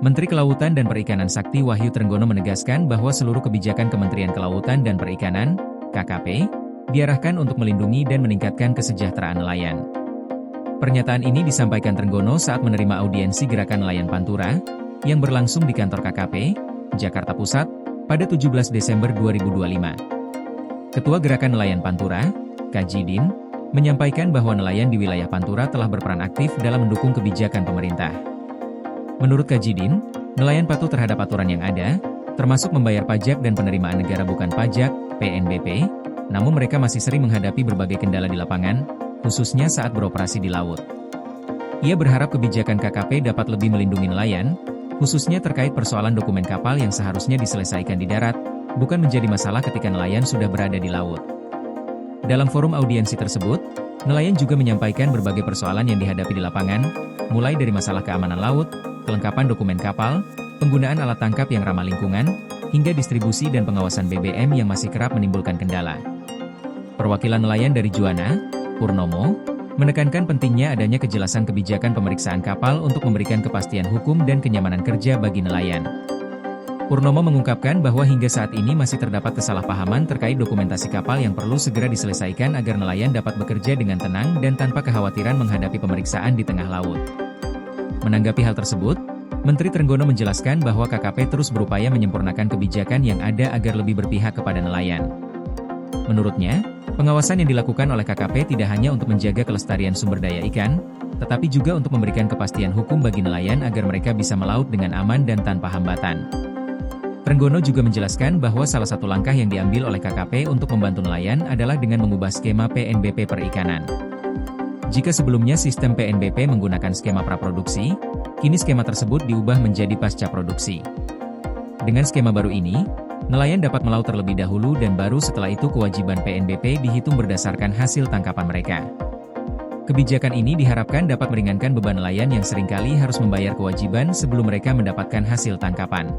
Menteri Kelautan dan Perikanan Sakti Wahyu Trenggono menegaskan bahwa seluruh kebijakan Kementerian Kelautan dan Perikanan, KKP, diarahkan untuk melindungi dan meningkatkan kesejahteraan nelayan. Pernyataan ini disampaikan Trenggono saat menerima audiensi Gerakan Nelayan Pantura, yang berlangsung di kantor KKP, Jakarta Pusat, pada 17 Desember 2025. Ketua Gerakan Nelayan Pantura, Kajidin, menyampaikan bahwa nelayan di wilayah Pantura telah berperan aktif dalam mendukung kebijakan pemerintah. Menurut Kajidin, nelayan patuh terhadap aturan yang ada, termasuk membayar pajak dan penerimaan negara bukan pajak, PNBP, namun mereka masih sering menghadapi berbagai kendala di lapangan, khususnya saat beroperasi di laut. Ia berharap kebijakan KKP dapat lebih melindungi nelayan, khususnya terkait persoalan dokumen kapal yang seharusnya diselesaikan di darat, bukan menjadi masalah ketika nelayan sudah berada di laut. Dalam forum audiensi tersebut, nelayan juga menyampaikan berbagai persoalan yang dihadapi di lapangan, mulai dari masalah keamanan laut, kelengkapan dokumen kapal, penggunaan alat tangkap yang ramah lingkungan, hingga distribusi dan pengawasan BBM yang masih kerap menimbulkan kendala. Perwakilan nelayan dari Juwana, Purnomo, menekankan pentingnya adanya kejelasan kebijakan pemeriksaan kapal untuk memberikan kepastian hukum dan kenyamanan kerja bagi nelayan. Purnomo mengungkapkan bahwa hingga saat ini masih terdapat kesalahpahaman terkait dokumentasi kapal yang perlu segera diselesaikan agar nelayan dapat bekerja dengan tenang dan tanpa kekhawatiran menghadapi pemeriksaan di tengah laut. Menanggapi hal tersebut, Menteri Trenggono menjelaskan bahwa KKP terus berupaya menyempurnakan kebijakan yang ada agar lebih berpihak kepada nelayan. Menurutnya, pengawasan yang dilakukan oleh KKP tidak hanya untuk menjaga kelestarian sumber daya ikan, tetapi juga untuk memberikan kepastian hukum bagi nelayan agar mereka bisa melaut dengan aman dan tanpa hambatan. Trenggono juga menjelaskan bahwa salah satu langkah yang diambil oleh KKP untuk membantu nelayan adalah dengan mengubah skema PNBP perikanan. Jika sebelumnya sistem PNBP menggunakan skema praproduksi, kini skema tersebut diubah menjadi pasca produksi. Dengan skema baru ini, nelayan dapat melaut terlebih dahulu dan baru setelah itu kewajiban PNBP dihitung berdasarkan hasil tangkapan mereka. Kebijakan ini diharapkan dapat meringankan beban nelayan yang seringkali harus membayar kewajiban sebelum mereka mendapatkan hasil tangkapan.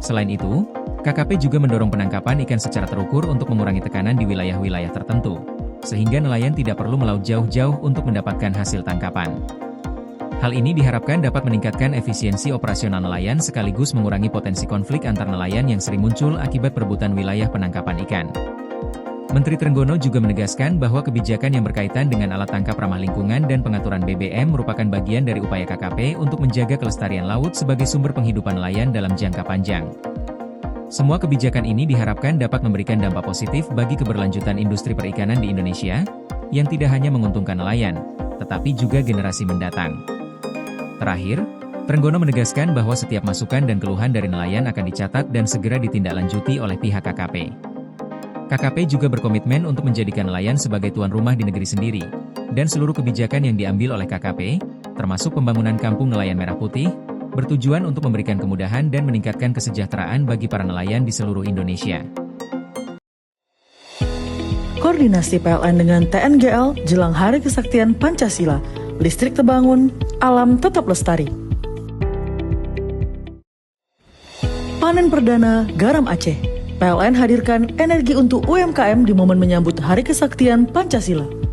Selain itu, KKP juga mendorong penangkapan ikan secara terukur untuk mengurangi tekanan di wilayah-wilayah tertentu, sehingga nelayan tidak perlu melaut jauh-jauh untuk mendapatkan hasil tangkapan. Hal ini diharapkan dapat meningkatkan efisiensi operasional nelayan sekaligus mengurangi potensi konflik antar nelayan yang sering muncul akibat perebutan wilayah penangkapan ikan. Menteri Trenggono juga menegaskan bahwa kebijakan yang berkaitan dengan alat tangkap ramah lingkungan dan pengaturan BBM merupakan bagian dari upaya KKP untuk menjaga kelestarian laut sebagai sumber penghidupan nelayan dalam jangka panjang. Semua kebijakan ini diharapkan dapat memberikan dampak positif bagi keberlanjutan industri perikanan di Indonesia, yang tidak hanya menguntungkan nelayan, tetapi juga generasi mendatang. Terakhir, Trenggono menegaskan bahwa setiap masukan dan keluhan dari nelayan akan dicatat dan segera ditindaklanjuti oleh pihak KKP. KKP juga berkomitmen untuk menjadikan nelayan sebagai tuan rumah di negeri sendiri, dan seluruh kebijakan yang diambil oleh KKP, termasuk pembangunan Kampung Nelayan Merah Putih, bertujuan untuk memberikan kemudahan dan meningkatkan kesejahteraan bagi para nelayan di seluruh Indonesia. Koordinasi PLN dengan TNGL jelang Hari Kesaktian Pancasila, listrik terbangun, alam tetap lestari. Panen perdana garam Aceh. PLN hadirkan energi untuk UMKM di momen menyambut Hari Kesaktian Pancasila.